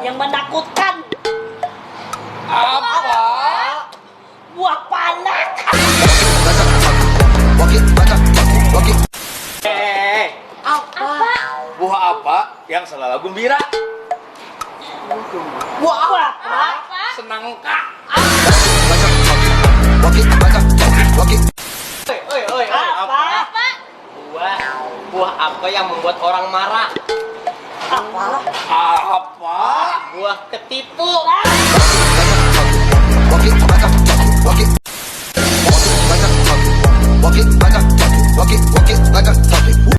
yang menakutkan. Apa? Buah palak. Apa? Buah apa yang selalu gembira? Buah apa? Senang kak. Oi, Apa? buah apa yang membuat orang marah? Apa? Apa? Buah ketipu.